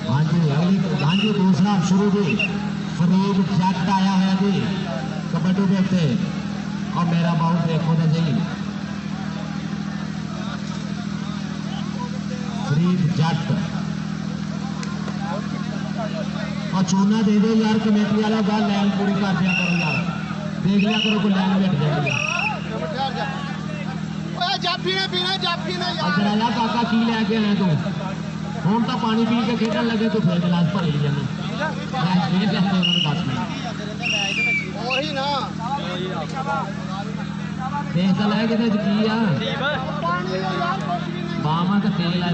हाँ जी दूसरा शुरू जी फरीद जट आया है जी कबड्डी के उत्ते और मेरा बाउल देखो तो सही फरीद जट और चूना दे दो यार कमेटी वाला बाहर लाइन पूरी कर दिया करो यार देख लिया करो कोई लाइन बैठ जाएगी काका की लैके आया तू हम तो पानी पी के खेलन लगे तो फिर गिलास भर ली जाने देख तो लै कि बामा का तेल है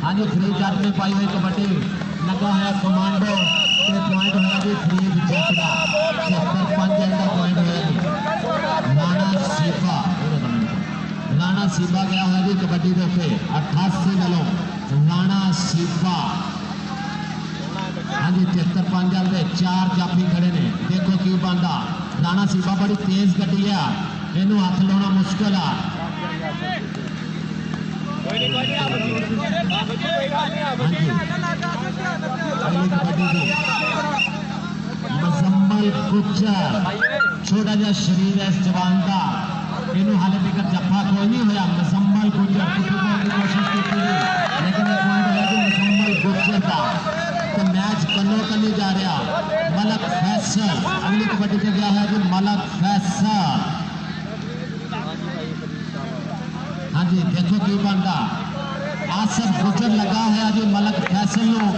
हाँ जी फ्री जट में पाई हुई कबड्डी लगा है कमांडो पॉइंट होया जी फरीद जट का 75 का पॉइंट होया जी राणा सीबा गया है जी कबड्डी के उत्ते 88 वालों राणा सीबा हाँ जी 73 वाले 4 जाफी खड़े ने देखो की बनता राणा सीबा बड़ी तेज गड्डी है इनू हथ लाना मुश्किल है मुजम्मल गुज्जर छोटा जा शरीर है इस जवान का इनू हाले तक जफा कोई नहीं होया मुजम्मल गुज्जर की कोशिश की लेकिन एक पॉइंट है कि मुजम्मल गुज्जर का तो मैच कनो कनी जा रहा मलक फैसल अगली कबड्डी से गया है कि मलक फैसल हाँ जी देखो की बनता आसफ गुजर लगा है अभी मलक फैसल नो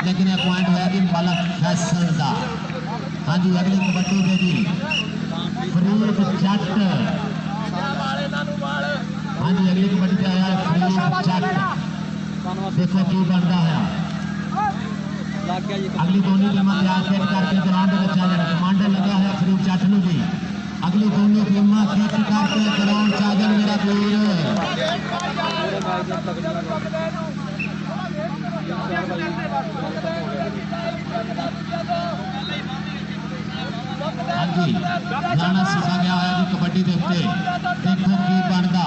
लेकिन एक पॉइंट है कि मलक फैसल का हाँ जी अगली कबड्डी दे दी फरीद जट हाँ जी अगली कबड्डी से आया फरीद जट देखो की बनता है अगली दोनों टीम करके ग्राउंड में चल रहा कमांडर लगा है फरीद जट नु जी अगली दोनों टीम खेच करके ग्राउंड चादर मेरा वीर हाँ जी राणा सीफा गया है जी कबड्डी के उत्ते देखो की बनता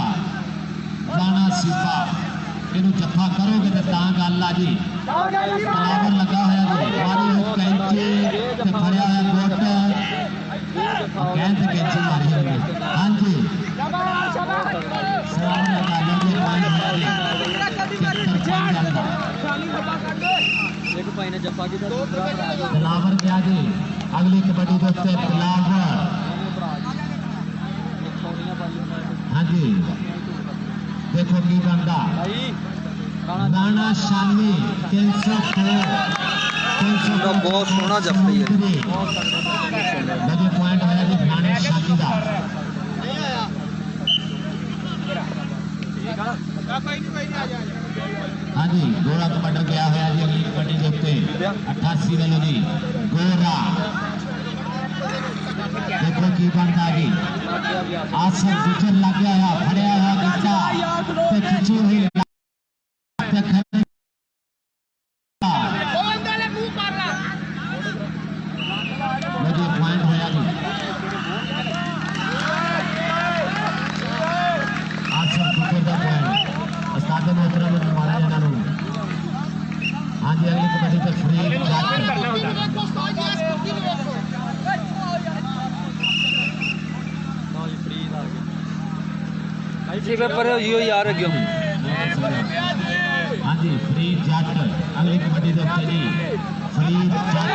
राणा सीफा इनू जफा करोगे तो गल आ जी बराबर लगा है जी मारी हुई कैंची फड़िया है गोट कैंची मारी हुई हाँ जी बिलावर क्या जी अगली कबड्डी के उत्ते बिलावर हाँ जी देखो की बनता राणा शानी 300 बहुत सोहना जफ्ती है लगे पॉइंट है जी राणा शानी का हाँ जी गोरा कबड्डा गया है जी अगली कबड्डी के उत्ते 88 वालों जी गोरा देखो की बनता जी आसफ गुजर लग गया है फड़िया है गिट्टा ते खिंची हुई मुझे पॉइंट होया जी आसफ गुजर का पॉइंट उस्ताद मोहतरम मारा इन्होंने हाँ जी अगली कबड्डी पे फरीद जट पेपर यो यार अगे हूँ हाँ जी फरीद जट अगली कबड्डी के उत्ते जी फरीद जट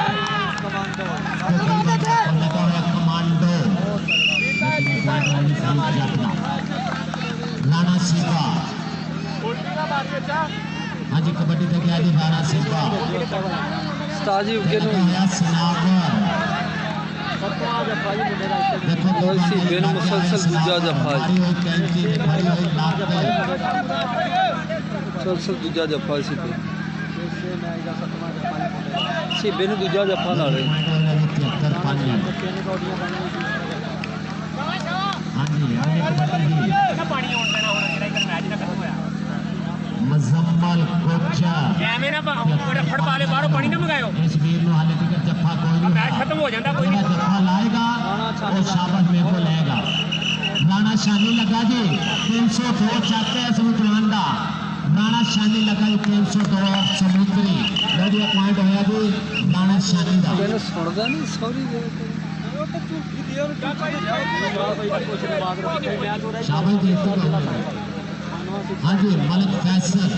लगा हुआ कमांडो राणा सीबा हाँ जी कबड्डी तक गया जी राणा सीबा सनावर मुसलसल दूजा जफा मुसलसल दूजा जफा सिबे ने दूजा जफा ला रहे मुजम्मल गुज्जर इस वीर नु हाले तक जफा कोई नहीं मैच खत्म हो जाता कोई नहीं जफा लाएगा और शाबाश मेरे को लेगा राणा शानी लगा जी 302 चाहते हैं समुद्रान दा राणा शानी लगा जी 302 समुद्री लो पॉइंट होया जी राणा शानी का मैंने सुनता नहीं सॉरी शाबाश जी हाँ जी मलिक फैसल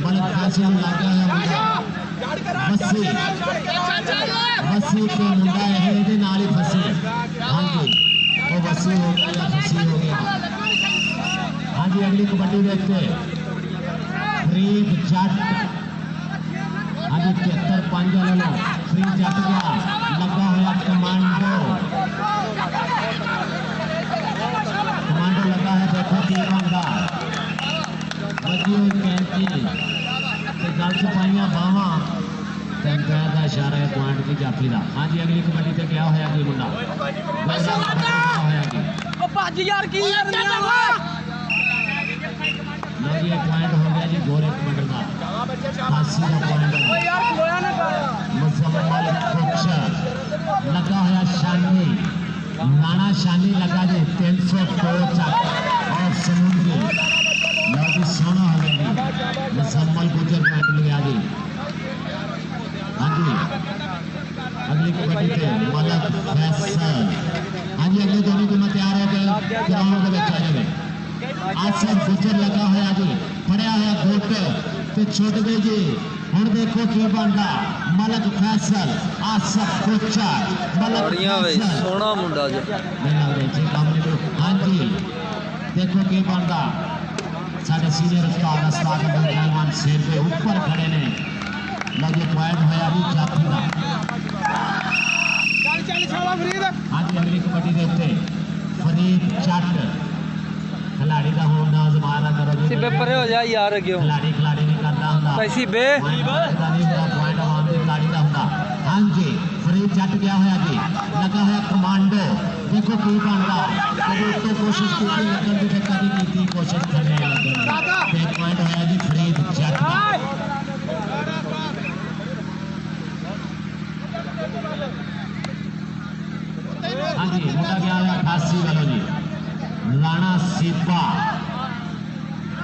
लग गया है मुंडा बस्सी के मुंडा ये नाल ही फसी हाँ जी वो बस्सी हो गया या फसी हो गया हाँ जी अगली कबड्डी देखते फरीद जट हाँ जी 73 ले लो फरीद जट गया लगा हुआ कमांडो लगा है देखो की बनता बजी हुई कैंची गल छपाइया बावा का इशारा है पॉइंट की जाफी का हाँ जी अगली कबड्डी से क्या होया जी मुंडा होया जी लो जी पॉइंट हो गया जी गोरे कबड्डी का 80 का पॉइंट मुजम्मल कोचर लगा होया शानी राणा शानी लगा जी 302 और समुद्री लो जी सोना हो गया जी मुजम्मल कोचर पॉइंट लिया जी हाँ जी अगली कबड्डी पे मलक फैसल हाँ जी अगली दोनों टीम तैयार हो गए ग्राउंड के बच्चा जाए आसफ गुजर लगा होया जी फड़िया होया गोट ते छुट गई जी हुण देखो की बनदा मलक फैसल आसफ गुजर मलक फैसल सोना मुंडा जी नहीं लग रही जी काम नहीं हाँ जी देखो की बनदा साडे सीनियर उस्ताद रहमान शेर के ऊपर खड़े ने लगे पॉइंट होया भी जाफी का हाँ जी अगली कबड्डी देखते फरीद जट खिलाड़ी का होना जमाना करो जी सिबे परे हो जा यार क्यों खिलाड़ी नहीं करता हुंदा पैसी बे पॉइंट आवाम के खिलाड़ी का हुंदा हाँ जी फरीद जट गया होया जी लगा होया कमांडो देखो की बनदा कभी तो कोशिश की लगन दी ते कभी की कोशिश करने लगन ते पॉइंट होया जी फरीद जट का हाँ जी मुंडा गया है 88 वालों जी राणा सीपा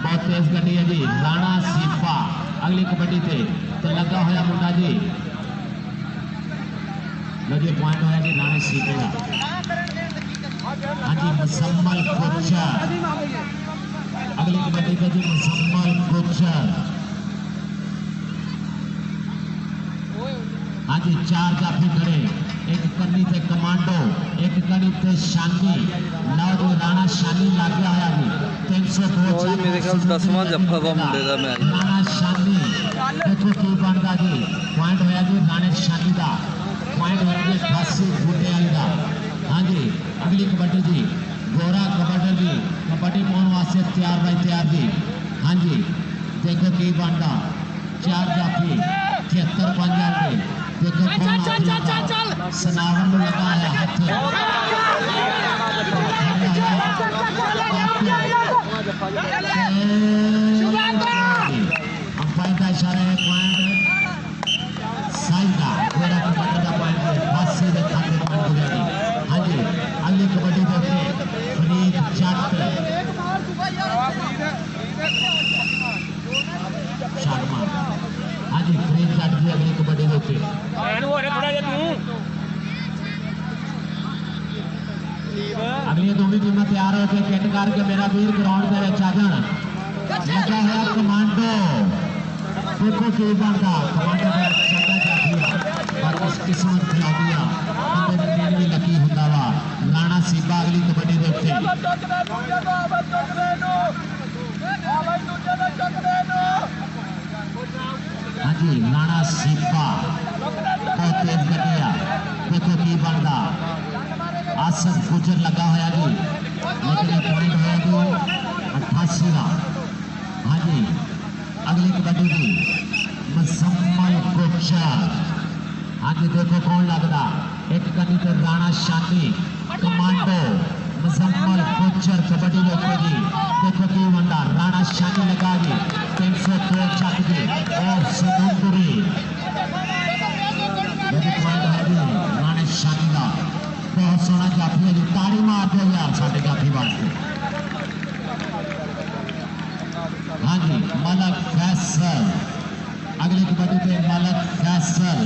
बहुत तेज गड्डी है जी राणा सीपा अगली कबड्डी पे तो लगा होया मुंडा जी लगे पॉइंट होया जी राणा सीपे का हाँ जी मुसम्मल कोचर अगली कबड्डी पे जी मुसम्मल कोचर हाँ जी 4 जाफी खड़े एक कन्नी थे कमांडो एक कन्नी थे शानी नौ जो राणा शानी लग गया है अभी 302 मेरे ख्याल 10वां जफ्फा वा मुंडे दा मैच राणा शानी देखो की बनदा जी पॉइंट होया जी राणा शानी दा पॉइंट होया जी 88 बूटे वाली दा हाँ जी अगली कबड्डी जी गोरा कबड्डी जी कबड्डी पाने वास्ते तैयार भाई तैयार जी हाँ जी देखो की बनदा 4 जाफी 73 पंजाब के देखो सनावन में लगा है हाथ अंपायर का इशारा है पॉइंट साई का गोरा कबड्डी का पॉइंट है 80 के खाते पॉइंट हो जाएगी हाँ जी अगली कबड्डी देखते फरीद जट शर्मा हाँ जी फरीद जट की अगली कबड्डी देखते अगली दोनों टीम तैयार होकर किट करके मेरा वीर ग्राउंड के आ जान लगा है कमांडो देखो की बनता कमांडो का चंगा जाफिया पर इस किस्मत खिला दिया बंदे ने भी लकी होता वा राणा सीबा अगली कबड्डी देखते हाँ जी राणा सीबा बहुत तेज गड्डिया देखो की बनता आसफ गुजर लगा होया जी लेकिन ये पॉइंट होया जी 88 का हाँ जी अगली कबड्डी जी मुसम्मल कोचर हाँ जी देखो कौन लगता एक कनी तो राणा शानी कमांडो मुसम्मल कोचर कबड्डी देखो जी देखो की बंदा राणा शानी लगा जी 302 चक जी और समुद्री पॉइंट है जी राणा शानी का बहुत सोना जाफी है जी ताड़ी मार दो यार साढ़े जाफी बात हाँ जी मलक फैसल, अगली कबड्डी पे मलक फैसल।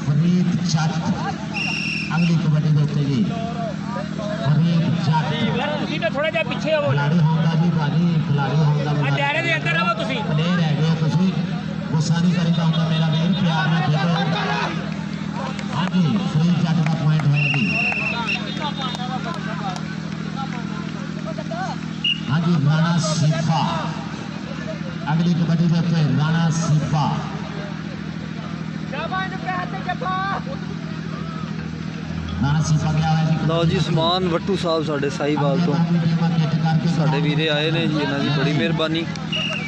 फरीद जट अगली कबड्डी के उत्ते जी, फरीद जट थोड़ा जिहा पिछे हो खिलाड़ी होंदा जी भाजी, खिलाड़ी होंदा दायरे दे अंदर रहो तुसी प्लेयर है गए तुसी गुस्सा नहीं करीदा होंदा मेरा वीर, प्यार नाल खेलो। हाँ जी फरीद जट का पॉइंट है जी। हाँ जी राणा सीफा अगली कबड्डी के उत्ते राणा सीफा। राणा सीफा गया है जी। ਲਓ ਜੀ ਸਮਾਨ ਵੱਟੂ ਸਾਹਿਬ ਸਾਡੇ ਸਾਈਵਾਲ ਤੋਂ ਸਾਡੇ ਵੀਰੇ ਆਏ ਨੇ ਜੀ, ਇਹਨਾਂ ਦੀ ਬੜੀ ਮਿਹਰਬਾਨੀ।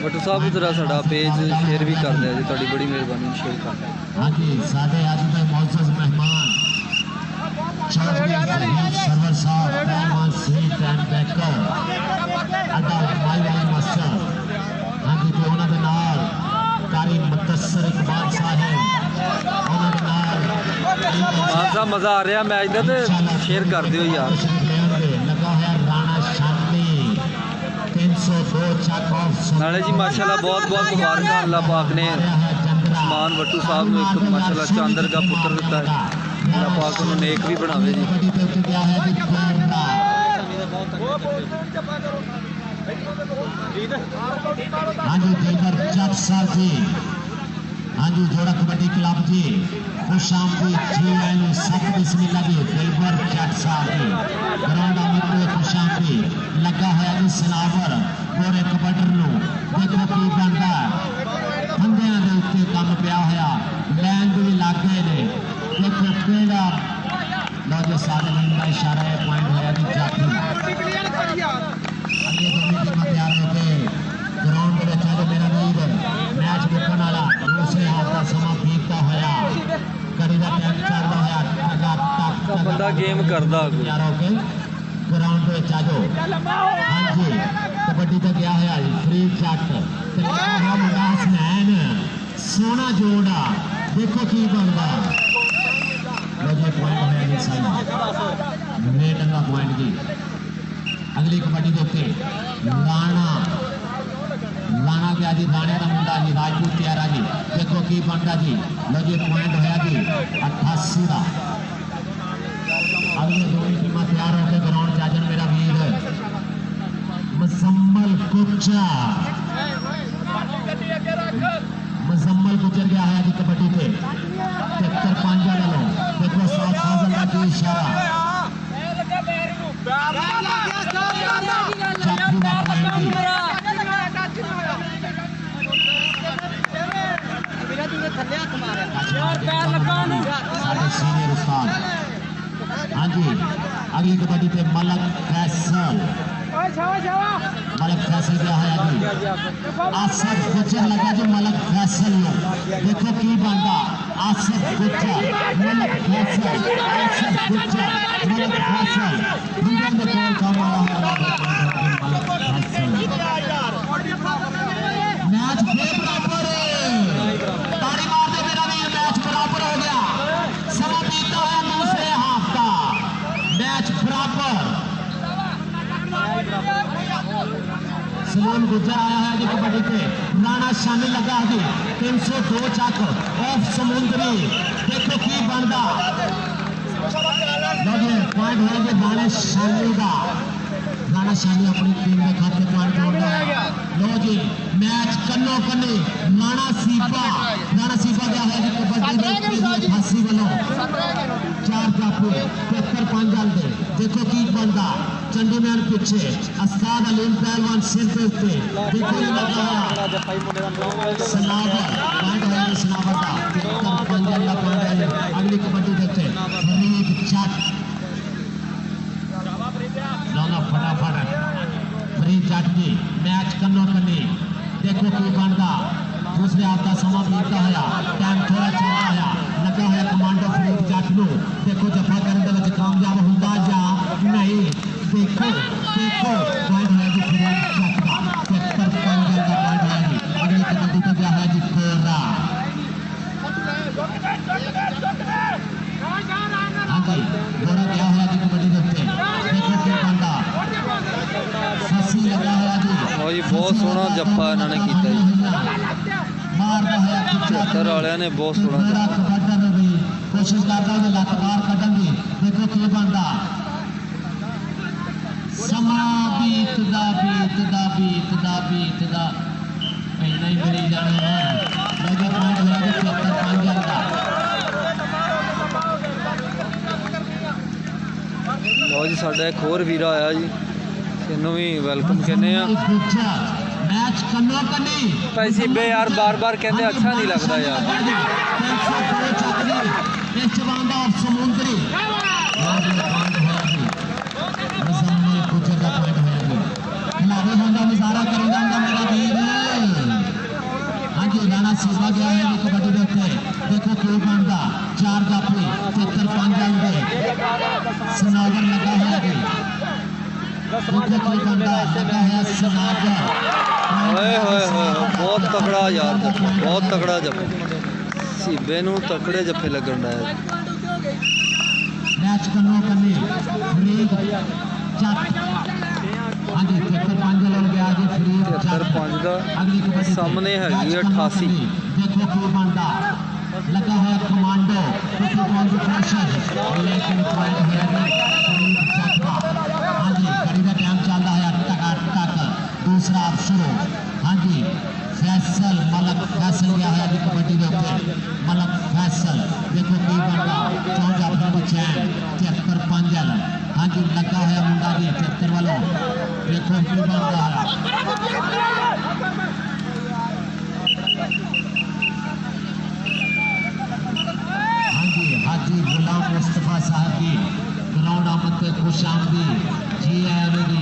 ਵੱਟੂ ਸਾਹਿਬ ਜਰਾ ਸਾਡਾ ਪੇਜ ਸ਼ੇਅਰ ਵੀ ਕਰ ਦਿਆ ਜੀ, ਤੁਹਾਡੀ ਬੜੀ ਮਿਹਰਬਾਨੀ ਸ਼ੇਅਰ ਕਰ ਦਿਆ। हाँ जी साढ़े आज के मौजूद मेहमान चौधरी सरवर साहब पहलवान सीट एंड बैकर अड्डा माई वाली मास्टर। हाँ जी तो उन्होंने नाल कारी मुदस्सर इकबाल साहब, उन्होंने नाल ਮਾਨ ਸਾਹਿਬ ਮਜ਼ਾ ਆ ਰਿਹਾ ਮੈਚ ਦਾ, ਤੇ ਸ਼ੇਅਰ ਕਰ ਦਿਓ ਯਾਰ। लगा है राणा शामी 302 चक ऑफ ਨਾਲੇ ਜੀ ਮਾਸ਼ਾਅੱਲਾ ਬਹੁਤ ਬਹੁਤ ਮੁਬਾਰਕਾਂ, ਅੱਲਾਹ ਪਾਕ ਨੇ ਸਮਾਨ ਵੱਟੂ ਸਾਹਿਬ ਨੂੰ ਇੱਕ ਮਾਸ਼ਾਅੱਲਾ ਚਾਂਦਰ ਦਾ ਪੁੱਤਰ ਦਿੱਤਾ ਹੈ, ਅੱਲਾਹ ਪਾਕ ਉਹਨੂੰ ਨੇਕ ਵੀ ਬਣਾਵੇ ਜੀ। हाँ जी दिलबर जट साहब जी। हाँ जी जोड़ा कबड्डी क्लब जी खुश आमदीद जी आए सब बिस्मिल्लाह जी। दिलबर जट साहब जी ग्राउंड आमिर खुश आमदीद लगा होया जी सलावर पूरे कबड्डर नूं देखो की बनदा फंदियां दे उत्ते काम पिया होया, लैन भी लग गए ने देखो केड़ा लो जो सारे लाइन का इशारा है पॉइंट होया जी जाफी। अगले दोनों टीमां तैयार होके ग्राउंड में जो मेरा वीर मैच मुकन वाला दूसरे हाथ का समा बीतता होया कड़ी का टाइम चलता होया ਤਾਂ ਬੰਦਾ ਗੇਮ करदा तैयार होके ग्राउंड में चाजो। हाँ जी कबड्डी तो गया है फरीद जट मुंडा हसनैन सोना जोड़ा देखो की बनता जी पॉइंट है जी सही नेट का पॉइंट जी। अगली कबड्डी के उत्ते राणा राणा गया जी, राणे का मुंडा जी राजपूत प्यारा जी देखो की बनता जी। लो जी पॉइंट होया जी 88 का। अगले दोनों टीम तैयार होकर ग्राउंड जाजन मेरा वीर मुजम्मल गुज्जर गया है जी कबड्डी पे 73 वालों देखो साफ फाजल का जी इशारा सीनियर उस्ताद। हाँ जी अगली कबड्डी पे मलक फैसल क्या है जी आसफ गुज्जर लगा जो मलक फैसल लो देखो की बनता आसफ गुज्जर मलक फैसल आसफ गुज्जर मलक फैसल दुनिया में कौन काम आया है मलक फैसल। मैच बराबर ताड़ी मार दे मेरा भी मैच बराबर हो गया, समा बीता है दूसरे हाफ का मैच बराबर। सलीम गुज्जर आया है जी कबड्डी पे, राणा शामी लगा है जी 302 चक ऑफ समुद्री देखो की बनता पॉइंट हो गए राणा शामी का। राणा शामी अपनी टीम के खाते पॉइंट जोड़ता है। लो जी मैच कन्नो कन्नी राणा सीफा क्या है जी कबड्डी फांसी वालों 4 कापू 75 गल दे देखो की बनता चंडी मैन पीछे अस्ताद अलीम पहलवान सिर पे उत्ते देखो ये लगा सनावर पॉइंट है सनावर का 75 गल का पॉइंट है। अगली कबड्डी देखते फरीद जट दोनों फटाफट फरीद जट जी मैच कन्नो कन्नी देखो की बनता दूसरे हाथ का समा बीतता है टाइम थोड़ा चलता है लगा है कमांडो फरीद जट नूं देखो जफा करने दे कामयाब होंदा या नहीं देखो पॉइंट है जी फरीद जट का। जप्फा इन्होंने किया जी। मारदा है 76 वालियां ने बहुत सोहना कबड्डन भी कोशिश करता है लत बाहर कड्ढन दी। देखो की बनदा समा बीतदा इन्ना ही मिली जाना है। लगे पॉइंट होया कि 73-5 का। लो जी साडा एक होर वीरा आया जी, इन्हों भी वेलकम कहने मैच कन्नो कन्नी भाई सिब्बे यार बार बार कहते अच्छा नहीं लगता यार। इस जवान दा समुंदरी खिलाड़ी होंदा नजारा करी जांदा मेरा वीर। हाँ जी राणा सीबा गया है कबड्डी के उत्ते। देखो क्यों बनता 4 जाफी 73-5 आंदे सनागर लगा है जी। देखो क्यों बनता लगा है सनागर। ओए होए होए बहुत तगड़ा यार जप्पा, बहुत तगड़ा जप्पा। सिब्बे नूं तकड़े जप्फे लगन रहा है। मैच कन्नो कन्नी फरीद जट। हाँ जी 73-5 लोग गया जी फरीद 73-5 का अगली कबड्डी सामने हैगी 88। देखो क्यों बनता लगा है कमांडो की कोशिश लेकिन पॉइंट है फरीद जट का। हाँ जी घड़ी का टाइम चल रहा है टक दूसरा शुरू। हाँ जी फैसल मलक फैसल गया है अभी कबड्डी के ऊपर मलक फैसल। देखो की बनता 14 अपने बच्चे 73-5। हाँ जी लगा है मुंडा जी 73 वालों। देखो की बनता है हाँ जी हाजी गुलाम मुस्तफा साहब की ग्राउंड आमद पे खुश आमदी जी आए जी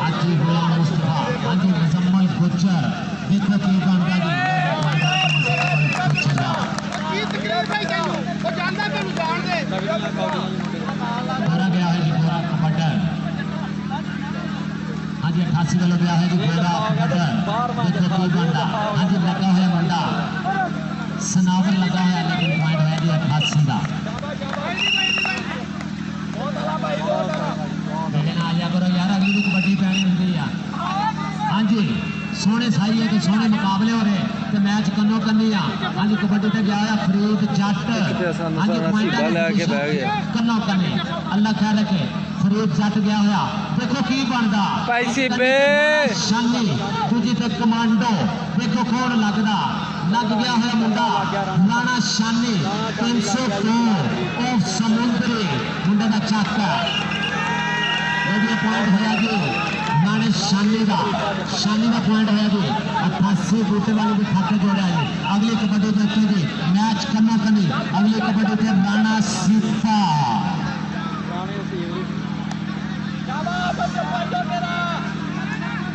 हाजी गुलाम मुस्तफा। हाँ जी मुजम्मल गुज्जर देखो की बनता जी गोरा गया है जी गोरा कबड्डर। हाँ जी 88 वालों गया है जी गोरा कबड्डर। देखो की बनता हाँ जी लगा है मुंडा सनावर लगा है लेकिन पॉइंट है जी 88 का। लेकिन आ जा करो यार अगली भी कबड्डी पैनी होंगी यार। हाँ जी सोहने साई है कि सोहने मुकाबले हो रहे तो मैच कन्नो कन्नी आ। हाँ जी कबड्डी ते गया है फरीद जट। हाँ जी पॉइंट कन्नो कन्नी अल्लाह खैर रखे फरीद जट गया होया। देखो की बनदा शानी दूजी ते कमांडो। देखो कौन लगदा लग गया है मुंडा राणा शानी 302 ऑफ समुंदरी मुंडे का चक पॉइंट होया जी राणे शानी का पॉइंट होया जी 88 बूटे वाले भी खाते जोड़ा जी। अगली कबड्डी देखते जी मैच कन्नो कन्नी अगली कबड्डी थे राणा सीफा।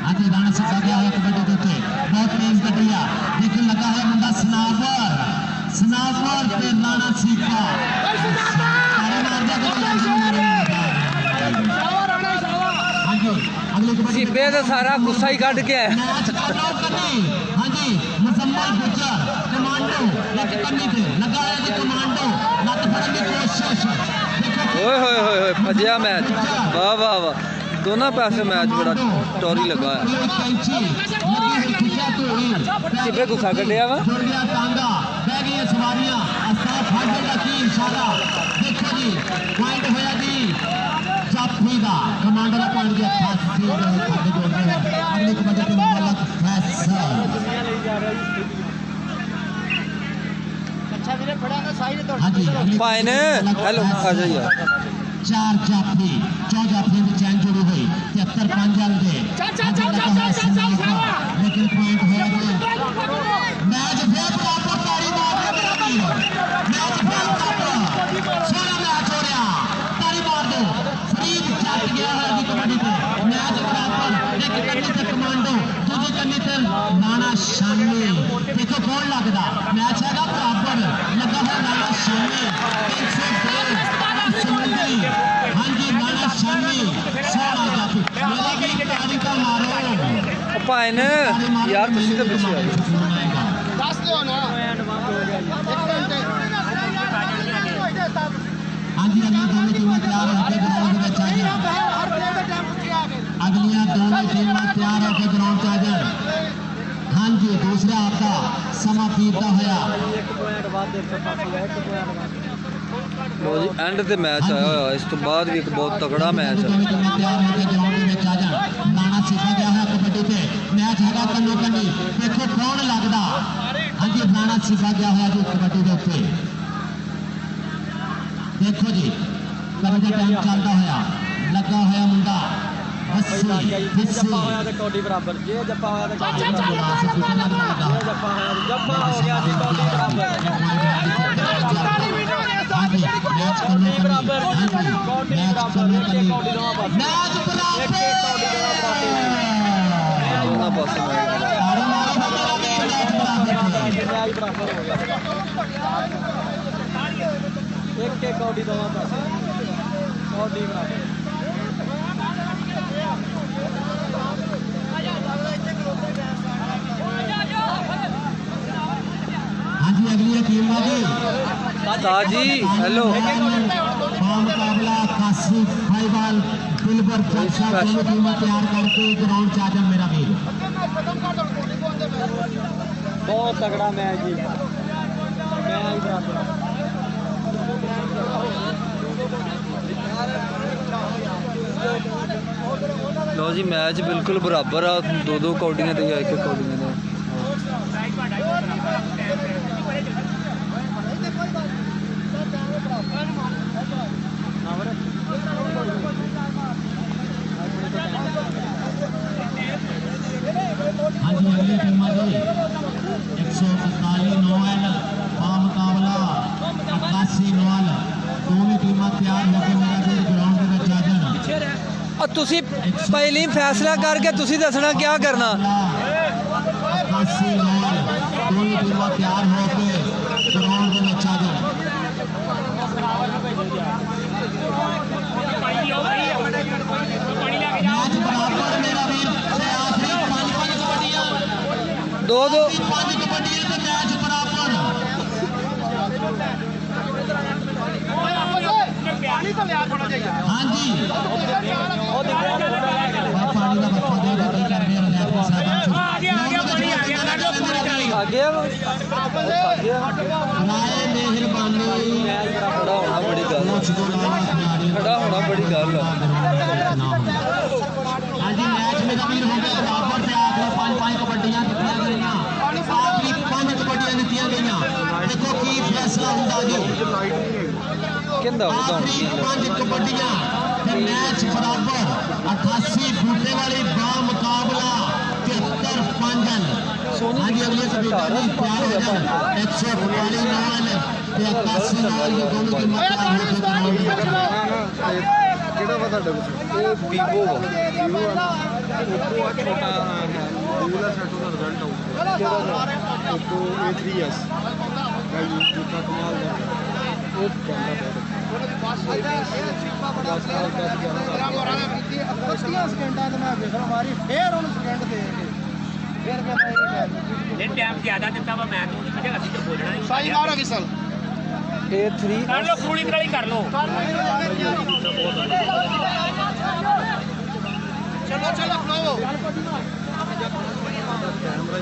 हाँ जी राणा सीफा गया है कबड्डी देखे बहुत तेज कटिया लेकिन लगा है मुंडा सनावर पे राणा सीफा। सिब्बे तो सारा गुस्सा ही कट के हाँ जी मुजम्मल गुज्जर कमांडो लग करनी थे लगा है जी कमांडो लत फड़न की कोशिश। ओए होए होए फजिया मैच वाह वाह वाह दोनों पासे मैच बड़ा टोरी लगा है। सिब्बे गुस्सा कटिया वा सवारियां देखो जी पॉइंट होया जी जाफी का कमांडर का पॉइंट गया 88 अगली कबड्डी टीम मलक फैसल। हाँ जी फाइन हेलो आ जाइए 4 जाफी 4 जाफी की चैन जुड़ी हुई 73-5 आंदे लेकिन पॉइंट होया जी मैच फिर बराबर तारी मार दो मैच फिर बराबर सोना मैच हो रहा तारी मार दो फरीद जट गया है जी कबड्डी पे मैच बराबर एक कन्नी ते कमांडो दूसरी कन्नी ते राणा शानी। देखो कौन लगदा मैच है बराबर लगा है राणा शानी 302 समुंदरी। हाँ जी राणा शानी सोना जाफी मेरा भी तारी का मारो फाइन यार तुसी तो पीछे आए दस दो ना हाँ जी अगली दोनों टीमें तैयार होकर ग्राउंड में आ जाए। अगलियां दोनों टीमें तैयार होकर ग्राउंड में आ जाए। हाँ जी दूसरा आपका समा बीतता होया ਲੋ ਜੀ ਐਂਡ ਤੇ ਮੈਚ ਆਇਆ ਹੋਇਆ ਇਸ ਤੋਂ ਬਾਅਦ ਵੀ ਇੱਕ ਬਹੁਤ ਤਕੜਾ ਮੈਚ ਹੈ ਦੋਵੇਂ ਟੀਮਾਂ ਤਿਆਰ ਹੋ ਕੇ ਗਰਾਊਂਡ ਦੇ ਵਿੱਚ ਆ ਜਾਣ ਲਾਣਾ ਸਿੱਖਾ ਗਿਆ ਹੋਇਆ ਕਬੱਡੀ ਤੇ ਮੈਚ ਹੈਗਾ ਕੰਨੋ ਕੰਨੀ ਦੇਖੋ ਕੌਣ ਲੱਗਦਾ ਹਾਂਜੀ ਲਾਣਾ ਸਿੱਖਾ ਗਿਆ ਹੋਇਆ ਜੀ ਕਬੱਡੀ ਦੇ ਉੱਤੇ ਦੇਖੋ ਜੀ ਕਦੋਂ ਦਾ ਟਾਈਮ ਚੱਲਦਾ ਹੋਇਆ ਲੱਗਾ ਹੋਇਆ ਮੁੰਡਾ ਜੱਪਾ ਹੋਇਆ ਤੇ ਕੌਡੀ ਬਰਾਬਰ ਜੇ ਜੱਪਾ ਹੋਇਆ ਤੇ ਕੌਡੀ ਬਰਾਬਰ ਜੱਪਾ ਹੋਇਆ ਜੱਪਾ ਹੋ ਗਿਆ ਜੀ ਕੌਡੀ ਬਰਾਬਰ मैच करने के बराबर मैच करने के मैच दोनों पासे एक कौडी दोनों पासे कौडी बराबर हाँ जी अगली टीम जी ताजी हेलो मुकाबला काशी फाइबल दिलबर चर्चा दोनों टीमें तैयार करके ग्राउंड से आ जाए मेरा वीर बहुत तगड़ा मैच जी मैच बराबर लो जी मैच बिल्कुल बराबर आ दो कौडियां ते एक कौडियां ते हाँ जी अगली टीम जी 141 नौल मुकाबला 81 नौल दोनों टीमें तैयार होकर मेरा वीर ग्राउंड में आ जाए ਤੁਸੀਂ ਪਹਿਲੀ ਫੈਸਲਾ ਕਰਕੇ ਤੁਸੀਂ ਦੱਸਣਾ ਕੀ ਕਰਨਾ 81 नौल दोनों टीमें तैयार होकर ग्राउंड में आ जाए मैच बराबर मेरा वीर आखिरी 5 कबड्डियां दो 5 कबड्डियां तो मैच बराबर हाँ जी पानी का बर्फा दे कर रहे हैं आगे राय मेहरबानी खड़ा होना बड़ी गल खड़ा होना बड़ी गल हाँ जी मैच मेरा वीर हो गया बराबर से आखिरी 5 कबड्डियां दिखाई गई आखिरी 5 कबड्डियां दी गई देखो की फैसला होता जी कहंदा आखिरी 5 कबड्डियां मैच बराबर 88 फुटे वाली बा मुकाबला 73 5 हाँ जी अगले सभी तैयार हो जाए 142 नौल 81 नौल ये दोनों की ਕਿਹੜਾ ਵਾ ਤੁਹਾਡਾ ਇਹ ਵੀਵੋ ਵਾ ਵੀਵੋ ਆ ਓਪੋ ਆ ਛੋਟਾ ਵੀਵੋ ਦਾ ਸੈਟ ਦਾ ਰਿਜ਼ਲਟ ਆਊਗਾ ਕਿਹੜਾ ਓਪੋ A3s ਗਾਈ ਜੂਤਾ ਕਮਾਲ ਦਾ ਉਹ ਕਹਿੰਦਾ 30 ਸਕਿੰਟਾਂ ਤੇ ਮੈਂ ਵੇਖ ਮਾਰੀ ਫੇਰ ਉਹਨੂੰ ਸਕਿੰਟ ਦੇ ਕੇ ਫਿਰ ਮੈਂ ਇਹ ਟਾਈਮ ਜ਼ਿਆਦਾ ਦਿੱਤਾ ਵਾ ਮੈਂ ਤੋਂ ਨਹੀਂ ਅਸੀਂ ਤੇ ਬੋਲਣਾ ਨਹੀਂ ਸਾਈ ਮਾਰੋ ਵਿਸਲ A3 ਕਰ ਲੋ ਪੂਰੀ ਤਰ੍ਹਾਂ ਹੀ ਕਰ ਲੋ ਚਲੋ ਚਲੋ ਫਲੋ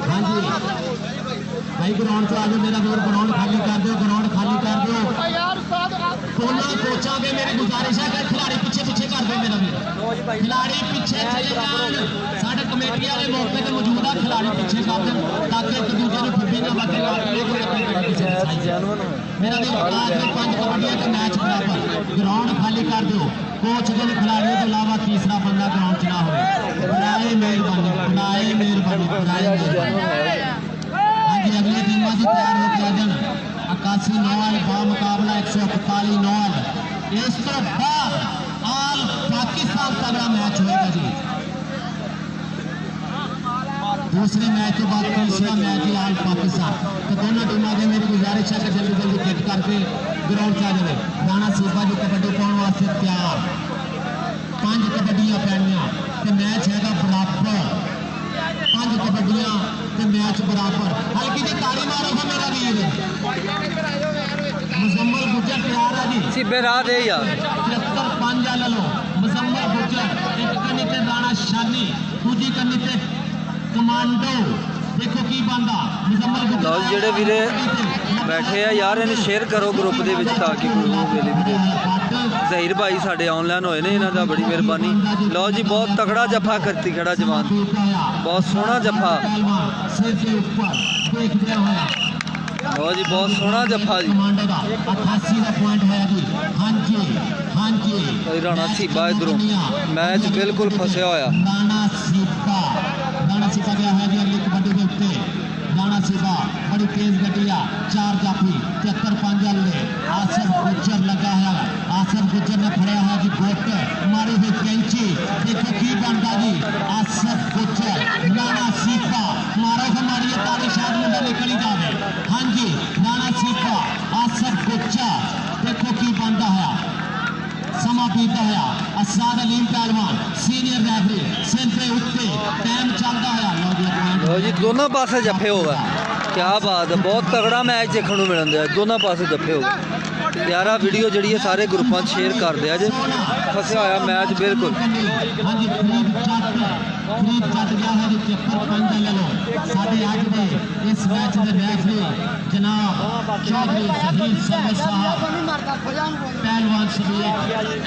हाँ जी भाई ग्राउंड से आगे मेरा वीर ग्राउंड खाली कर दो यार उस्ताद दोनों कोचा के मेरी गुजारिश है कि खिलाड़ी पीछे पीछे कर दो मेरा वीर खिलाड़ी पीछे चले जान साडे कमेटी वाले मौके पे मौजूद है खिलाड़ी पीछे कर दो ताकि एक दूसरे को फुब्बी ना बचे मेरा वीर आखिरी 5 कबड्डियां का मैच बराबर ग्राउंड खाली कर दो कोच के खिलाड़ियों के अलावा तीसरा बंदा ग्राउंड च ना हो बनाए मेहरबानी हाँ जी अगली टीम जी तैयार होकर आ जाना 81 नौल बा मुकाबला 141 नौल इस तो बाद आल पाकिस्तान तगड़ा मैच होगा जी दूसरे मैच के बाद तीसरा मैच है आल पाकिस्तान तो दोनों टीमों की मेरी गुजारिश है कि जल्दी जल्दी किट करके ग्राउंड से आ जाए राणा सूबा जी कबड्डी पाने वास्ते तैयार 5 कबड्डियां पैनियां तो मैच है बराबर 5 कबड्डियां ते मैच बराबर हल्की जी ताड़ी मारो है मेरा वीर मुजम्मल गुजर तैयार है जी सिबे राह दे यार 73 5 ले लो मुजम्मल गुजर एक कन्नी ते राणा शानी दूजी कन्नी ते कमांडो देखो की बनदा मुजम्मल गुजर ਲਓ ਜੀ, ਜਿਹੜੇ ਵੀਰੇ ਬੈਠੇ ਆ ਯਾਰ ਇਹਨੂੰ ਸ਼ੇਅਰ ਕਰੋ ਗਰੁੱਪ ਦੇ ਵਿੱਚ ਤਾਂ ਕਿ ਕੋਈ ਹੋ ਵੇਲੇ ਵੀਰੇ। ਜ਼ਹੀਰ ਭਾਈ ਸਾਡੇ ਆਨਲਾਈਨ ਹੋਏ ਨੇ, ਇਹਨਾਂ ਦਾ ਬੜੀ ਮਿਹਰਬਾਨੀ। ਲਓ ਜੀ, ਬਹੁਤ ਤਕੜਾ ਜੱਫਾ ਕਰਤੀ ਖੜਾ ਜਵਾਨ, ਬਹੁਤ ਸੋਹਣਾ ਜੱਫਾ। सिर के ऊपर देखते होया ਲਓ ਜੀ, ਬਹੁਤ ਸੋਹਣਾ ਜੱਫਾ ਜੀ। कमांडो दा 88 दा पॉइंट है जी। हां जी ਭਾਈ ਰਾਣਾ ਸੀਬਾ ਇਧਰੋਂ मैच बिल्कुल फसिया होया। राणा सीबा गया है जी अगली कबड्डी के उत्ते। राणा सीबा बड़ी तेज गटिया 4 जाफी 73 अल्ले। आसिफ गुज्जर लगा है, आसिफ गुज्जर ने फड़िया है जी गोट मारी हुई कैंची। देखो की बनता जी आसिफ गुज्जर राणा सीबा मारो हमारी ताली शायद मुंडा निकली जाए। हाँ जी राणा सीबा आसिफ गुज्जर देखो की बनता है। समा बीता है असाद अलीम पहलवान सीनियर रेफरी सिर पे उत्ते टाइम चलता है। ਲਓ ਜੀ, ਦੋਨੋਂ ਪਾਸੇ ਜੱਫੇ ਹੋ ਗਏ, ਕੀ ਬਾਤ ਹੈ। ਬਹੁਤ ਤਗੜਾ ਮੈਚ ਦੇਖਣ ਨੂੰ ਮਿਲਣ ਦਿਆ, ਦੋਨੋਂ ਪਾਸੇ ਜੱਫੇ ਹੋ ਗਏ। ਪਿਆਰਾ ਵੀਡੀਓ ਜਿਹੜੀ ਹੈ ਸਾਰੇ ਗਰੁੱਪਾਂ 'ਚ ਸ਼ੇਅਰ ਕਰ ਦਿਆ ਜੇ। ਫਸਿਆ ਹੋਇਆ ਮੈਚ ਬਿਲਕੁਲ। हाँ जी फरीद जट गया है जी 73 ले लो। साढ़े अज दे इस मैच के रेफरी जनाब चौधरी जहीर सरवर साहब पहलवान शबीर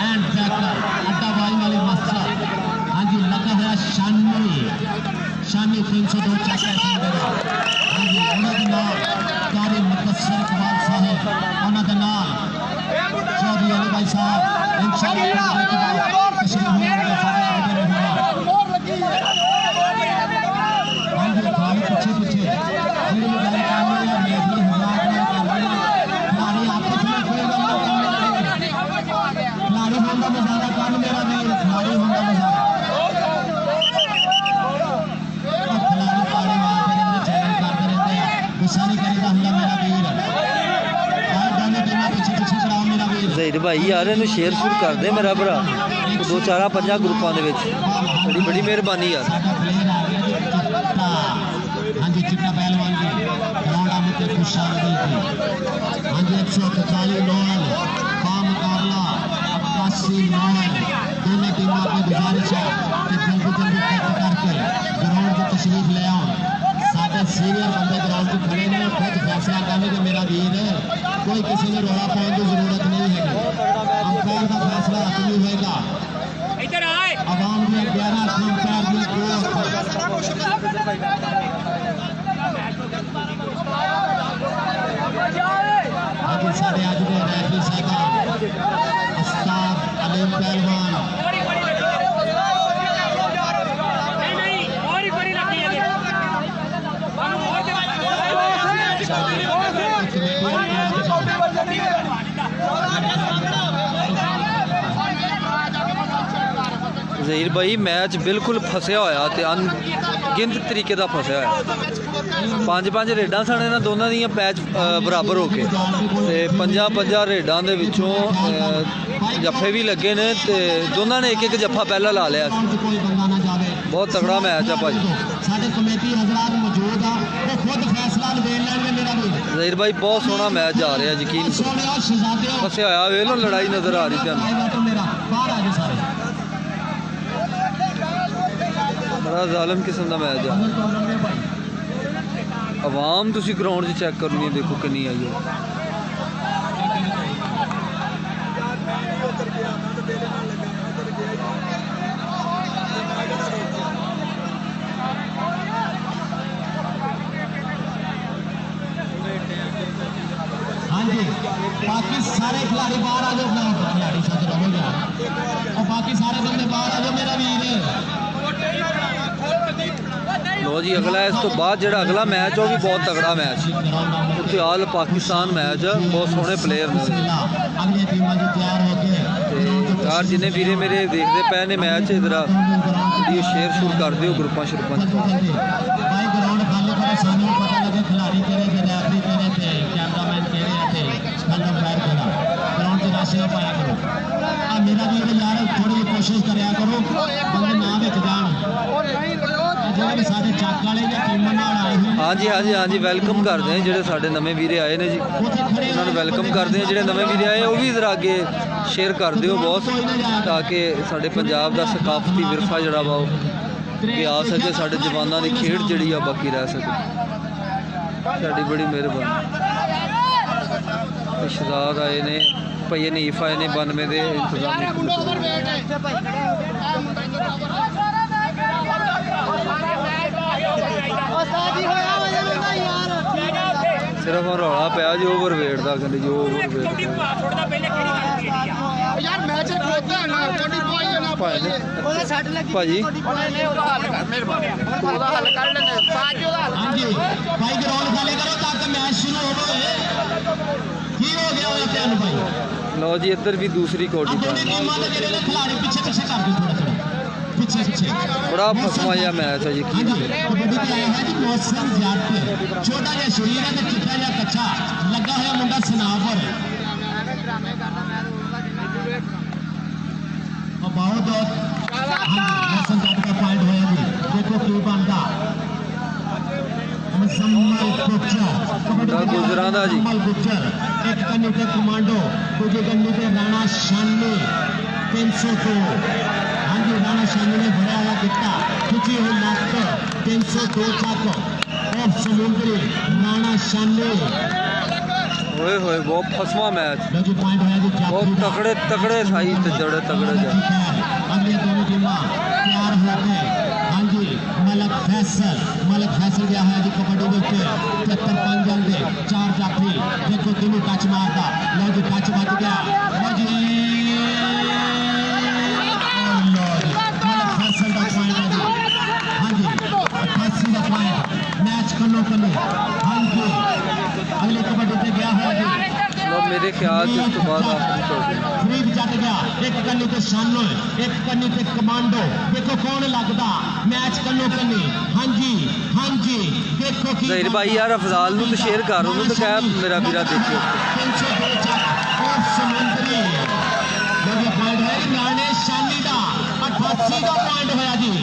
एंड बैकर अड्डा बाई वाली मस्जिद। हाँ जी लगा हुआ शामी 302 चक्कर। हाँ जी उन्होंने नाम कारी मुकस्सर इकबाल साहब, उन्होंने नाम चौधरी अली भाई साहब। इंशाअल्लाह ਜ਼ਹੀਰ ਭਾਈ ਯਾਰ ਇਹਨੂੰ ਸ਼ੇਅਰ ਸ਼ੁਰੂ ਕਰ ਦੇ ਮੇਰਾ ਭਰਾ, 2-4-5 ਗਰੁੱਪਾਂ ਦੇ ਵਿੱਚ। ਬੜੀ ਮਿਹਰਬਾਨੀ ਯਾਰ। हाँ जी चिट्टा पहलवान जी ग्राउंड में खुशहाली थी। हाँ जी 141 नॉल बा मुकाबला 88 नॉल। दोनों टीमों की गुजारिश है कि जल्दी कट करके ग्राउंड की तशरीफ ले आओ। साढ़े सीनियर बंदे ग्राउंड से खड़े ने, खुद फैसला करने के मेरा वीर है, कोई किसी ने रोला पाने की जरूरत नहीं है। अंपायर का फैसला अपनी होगा। इधर आए आवाम में 11 अंपायर की आगे सारे आज में रेफरी साहब उस्ताद अलीम पहलवान। नहीं और ही बड़ी लगी है। ਜ਼ਹੀਰ ਭਾਈ ਮੈਚ ਬਿਲਕੁਲ ਫਸਿਆ ਹੋਇਆ ਤੇ ਅਣਗਿਣਤ ਤਰੀਕੇ ਦਾ ਫਸਿਆ ਹੋਇਆ। 5-5 ਰੇਡਾਂ ਸਨ ਇਹਨਾਂ ਦੋਨਾਂ ਦੀਆਂ ਪੈਚ ਬਰਾਬਰ ਹੋ ਕੇ, ਤੇ 50-50 ਰੇਡਾਂ ਦੇ ਵਿੱਚੋਂ ਜੱਫੇ ਵੀ ਲੱਗੇ ਨੇ, ਤੇ ਦੋਨਾਂ ਨੇ ਇੱਕ ਜੱਫਾ ਪਹਿਲਾਂ ਲਾ ਲਿਆ ਸੀ। ਬਹੁਤ ਤਗੜਾ ਮੈਚ ਆ ਭਾਜੀ। ਸਾਡੇ ਕਮੇਟੀ ਹਜ਼ਰਾਤ ਮੌਜੂਦ ਆ, ਉਹ ਖੁਦ ਫੈਸਲਾ ਦੇ ਲੈਣਗੇ ਮੇਰਾ ਵੀ। ਜ਼ਹੀਰ ਭਾਈ ਬਹੁਤ ਸੋਹਣਾ ਮੈਚ ਜਾ ਰਿਹਾ, ਯਕੀਨ ਕਰੋ। ਫਸਿਆ ਹੋਇਆ ਵੇਖ ਲਓ, ਲੜਾਈ ਨਜ਼ਰ ਆ ਰਹੀ ਤੁਹਾਨੂੰ। ਮੇਰਾ ਬਾਹਰ ਆ ਗਏ ਸਾਰੇ। ਬੜਾ ਜ਼ਾਲਮ ਕਿਸਮ ਦਾ ਮੈਚ ਆ। ਆਵਾਮ ਤੁਸੀਂ ਗਰਾਊਂਡ 'ਚ ਚੈੱਕ ਕਰਨੀ ਹੈ, ਦੇਖੋ ਕਿੰਨੀ ਆਈ ਹੈ। हाँ जी बाकी सारे खिलाड़ी बाहर आ जाओ। खिलाड़ी सच रहो यार, और बाकी सारे बंदे बाहर आ जाओ मेरा वीर। ਲੋ ਜੀ, ਅਗਲਾ ਇਸ ਤੋਂ ਬਾਅਦ ਜਿਹੜਾ ਅਗਲਾ ਮੈਚ ਉਹ ਵੀ ਬਹੁਤ ਤਗੜਾ ਮੈਚ। ਉੱਥੇ ਆਲ ਪਾਕਿਸਤਾਨ ਮੈਚ, ਬਹੁਤ ਸੋਹਣੇ ਪਲੇਅਰ ਨੇ। ਅਗਲੀ ਟੀਮਾਂ ਜੀ ਤਿਆਰ ਹੋ ਕੇ ਤੇ ਯਾਰ ਜਿੰਨੇ ਵੀਰੇ ਮੇਰੇ ਦੇਖਦੇ ਪਏ ਨੇ ਮੈਚ, ਇਧਰ ਵੀਡੀਓ ਸ਼ੇਅਰ ਸ਼ੁਰੂ ਕਰ ਦਿਓ ਗਰੁੱਪਾਂ ਸ਼ਰੂਪਾਂ 'ਚ। भाई ग्राउंड खाली करो, सानू पता लगे खिलाड़ी केड़े ते रेफरी केड़े ते कैमरामैन केड़े आ ते स्टैंड फायर केड़ा। ग्राउंड 'च रश ना पाया करो। आ मेरा भी यार थोड़ी कोशिश करया करो बंदे ना विच जाण। ਜਿਹੜੇ ਸਾਡੇ ਚੱਕ ਵਾਲੇ ਜਾਂ ਟੀਮਾਂ ਨਾਲ ਆਏ ਹੋਏ ਹਾਂਜੀ ਹਾਂਜੀ ਹਾਂਜੀ, ਵੈਲਕਮ ਕਰਦੇ ਹਾਂ ਜਿਹੜੇ ਸਾਡੇ ਨਵੇਂ ਵੀਰੇ ਆਏ ਨੇ ਜੀ, ਉਹਨਾਂ ਨੂੰ ਵੈਲਕਮ ਕਰਦੇ ਹਾਂ। ਜਿਹੜੇ ਨਵੇਂ ਵੀਰੇ ਆਏ ਉਹ ਵੀ ਇਧਰ ਅੱਗੇ ਸ਼ੇਅਰ ਕਰ ਦਿਓ ਬਹੁਤ, ਤਾਂ ਕਿ ਸਾਡੇ ਪੰਜਾਬ ਦਾ ਸਕਾਫਤੀ ਵਿਰਸਾ ਜਿਹੜਾ ਵਾ ਉਹ ਕਿ ਆ ਸਕੇ ਸਾਡੇ ਜਵਾਨਾਂ ਦੀ ਖੇਡ ਜਿਹੜੀ ਆ ਬਾਕੀ ਰਹਿ ਸਕੇ। ਸਾਡੀ ਬੜੀ ਮਿਹਰਬਾਨੀ। ਸ਼ਹਜ਼ਾਦ ਆਏ ਨੇ, ਭਈਏ ਨੀਫ ਆਏ ਨੇ 92 ਦੇ ਇੰਤਜ਼ਾਮੀ ਸਿਰਫ ਹੁਣ ਰੌਲਾ ਪਿਆ ਜੀ ਓਵਰਵੇਟ ਦਾ, ਕਹਿੰਦੇ ਜੀ ਓਵਰਵੇਟ ਛੋੜਦਾ ਪਹਿਲੇ ਕਿਹੜੀ ਗੱਲ ਕੀਤੀ ਆ ਯਾਰ ਮੈਚ ਖੋਲਦਾ ਹੈ ਨਾ ਕੋਡੀ ਪਾਈ ਹੈ ਨਾ ਉਹਦਾ ਸੱਟ ਲੱਗੀ ਭਾਜੀ ਉਹਦਾ ਹੱਲ ਕਰ ਮਿਹਰਬਾਨੀ ਉਹਦਾ ਹੱਲ ਕਰ ਲੈਣੇ ਬਾਅਦ ਉਹਦਾ ਹੱਲ हाँ जी भाई ग्राउंड खाली करो ताकि मैच शुरू हो की हो गया होया प्यान भाई। ਲਓ ਜੀ ਇੱਧਰ ਵੀ ਦੂਸਰੀ ਕੋਟੀ अब दोनों टीमां दे जेडे खिलाड़ी पीछे पीछे कर दो थोड़ा थोड़ा पीछे पीछे ਬੜਾ ਫਸਵਾ ਜਿਹਾ ਮੈਚ ਹੈ ਜੀ। हाँ जी कबड्डी पे आया है जी मौसम जाट छोटा जिहा शरीर है ते चिट्टा जिहा कच्चा लगा होया मुंडा सनावर और बहुत मौसम जाट का पॉइंट होया जी। देखो की बनदा मुसम्मल गुज्जर गुजरां दा जी। मुसम्मल गुज्जर एक कन्नी ते कमांडो दूजे कन्नी ते राणा शानी 302। हाँ जी राणा शानी ने भरा हुआ गिट्टा खिंची हुई लात 302 तक और समुद्री राणा शानी ਓਏ ਹੋਏ ਬਹੁਤ ਫਸਵਾ ਮੈਚ, लो जी पॉइंट होया जी ਬਹੁਤ ਤਕੜੇ ਤਕੜੇ ਸਾਈ ਤੇ ਜੜੇ ਤਕੜੇ ਜਾ। अगले दोनों टीमां तैयार हो गए। हाँ जी मलक फैसल गया है जी कबड्डी के उत्ते 73 5 दे 4 जाफी देखो तीनों टच मारता लो जी टच बच गया लो जी मलक फैसल का पॉइंट है जी। हाँ जी 88 का पॉइंट मैच कनो हाँ जी अगले कबड्डी पे गया है जी। ਲਓ ਮੇਰੇ ਖਿਆਲ 'ਚ ਇਸ ਤੋਂ ਬਾਅਦ ਆਖਰੀ ਕੋਟੀ फरीद जट गया एक कन्नी ते शानो एक कन्नी ते कमांडो देखो कौन लगदा मैच कन्नो कन्नी। हाँ जी देखो की ਜ਼ਹੀਰ ਭਾਈ ਯਾਰ ਅਫਜ਼ਾਲ ਨੂੰ ਤੇ ਸ਼ੇਅਰ ਕਰ, ਉਹਨੂੰ ਤੇ ਕਹਿ ਮੇਰਾ ਵੀਰਾ ਦੇਖਿਓ। 302 ਚੱਕ और समुद्री लगे पॉइंट है राणे शानी दा 88 का पॉइंट होया जी।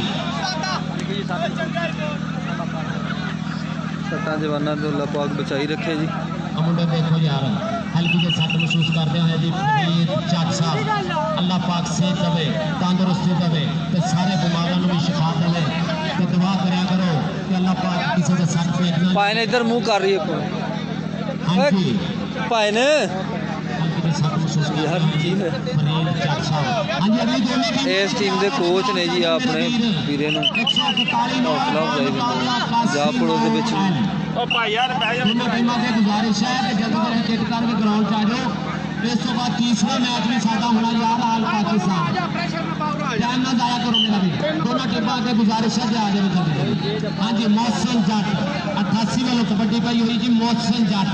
ਸੱਟਾਂ ਜਵਾਨਾਂ ਤੋਂ ਅੱਲਾਹ ਪਾਕ ਬਚਾਈ ਰੱਖੇ ਜੀ। मुंडे देखो यार हल्की के सट महसूस करते हैं जी फरीद जट साहब अल्लाह पाक सेहत देवे तंदुरुस्ती देवे ते सारे बीमारां नूं भी शिफा देवे ते दुआ करया करो कि अल्लाह पाक किसी दे सट पेट ना ਭਾਈ ਨੇ ਇੱਧਰ ਮੂੰਹ ਕਰ ਰਹੀ ਹੈ हाँ जी ਭਾਈ ਨੇ हल्की के सट महसूस कर यार की है फरीद जट साहब। हाँ जी अगली दोनों टीम ਇਸ ਟੀਮ ਦੇ ਕੋਚ ਨੇ ਜੀ ਆਪਣੇ ਵੀਰੇ ਨੂੰ 141 ਹੌਸਲਾ ਅਫਜ਼ਾਈ ਦਿੰਦੇ ਪੰਜਾਬ ਪੁਲਿਸ ਦੇ ਵਿੱਚ ਉਹ ਭਾਈ ਯਾਰ ਬਹਿ ਜਾ दोनों टीमां से गुजारिश है कि जल्दी जल्दी किट करके ग्राउंड च आ जाओ। इस तो बाद तीसरा मैच भी साडा होना यार आल पाकिस्तान ध्यान ना जाया करो मेरा भी। दोनों टीमां से गुजारिश है कि आ जाओ जल्दी जल्दी। हाँ जी मौसम जट 88 वालों कबड्डी पाई हुई जी मौसम जट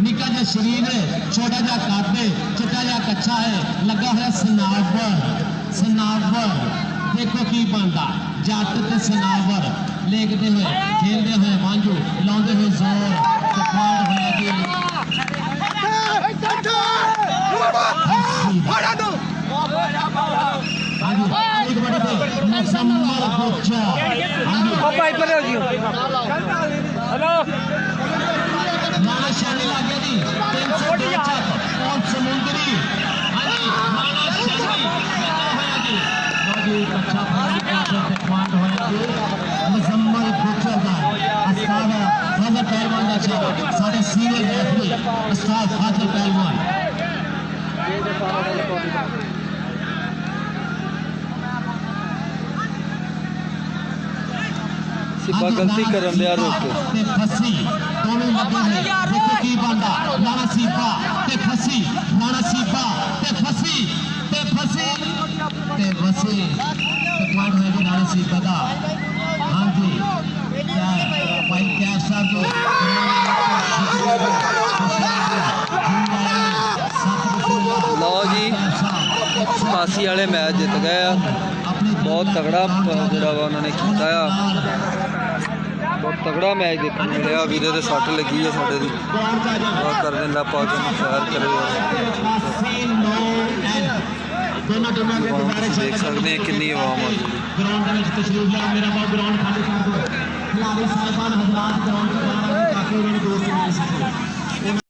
निका जिहा शरीर है छोटा जिहा कद है चिट्टा जिहा कच्चा है लगा हुआ सनावर देखो की बनता जट ते सनावर लेकते हुए खेलते हुए मांझू लाते हुए जोर ते पॉइंट होया जी। हाँ जी एक बड़ी पे मुसम्मल गुज्जर हाँ जी ਉਹ ਭਾਈ ਪਰੇ ਹੋ ਜਿਓ। ਹਲੋ राणा शानी लग गया जी 302 चक और समुद्री हाँ जी राणा शानी होया जी लो जी अच्छा पॉइंट होया जी मुसम्मल गुज्जर दा उस्ताद फाजल पहलवान दा साहब साडे सीनियर रेफरी उस्ताद फाजल पहलवान। ਸਿੱਬਾ ਗਲਤੀ ਕਰਨ ਦਿਆ ਰੋਕ ਕੇ ਤੇ ਫਸੀ ਦੋਵੇਂ ਲੱਗੇ ਨੇ ਦੇਖੋ ਕੀ ਬਣਦਾ ਰਾਣਾ ਸੀਬਾ ਤੇ ਫਸੀ ਰਾਣਾ ਸੀਬਾ ਤੇ ਫਸੀ ਤੇ ਫਸੀ ਤੇ ਵਸੀ ਤੇ ਪੁਆਇੰਟ ਹੋਇਆ ਜੀ ਰਾਣਾ ਸੀਬਾ ਦਾ। हाँ जी क्या भाई कैफ साहब जो ਲਓ ਜੀ 88 ਵਾਲੇ ਮੈਚ ਜਿੱਤ ਗਏ ਆ। ਬਹੁਤ ਤਗੜਾ ਜਿਹੜਾ ਵਾ ਉਹਨਾਂ ਨੇ ਕੀਤਾ ਆ, ਬਹੁਤ ਤਗੜਾ ਮੈਚ ਦੇਖਣ ਨੂੰ ਮਿਲਿਆ। ਵੀਰੇ ਦੇ ਸੱਟ ਲੱਗੀ ਆ ਸਾਡੇ ਦੀ, ਬਹੁਤ ਕਰਦੇ ਅੱਲਾਹ ਪਾਕ ਨੂੰ ਖੈਰ ਕਰੇ ਯਾਰ। दोनों टीमों के गुजारिश है ਦੇਖ ਸਕਦੇ ਆ ਕਿੰਨੀ ਆਵਾਮ ਆ। ग्राउंड में तशरीफ लाओ मेरा बहुत ग्राउंड खाली कर दो खिलाड़ी साहिबान हजरात ग्राउंड पर ताकि उन्होंने दोस्त मिल सके।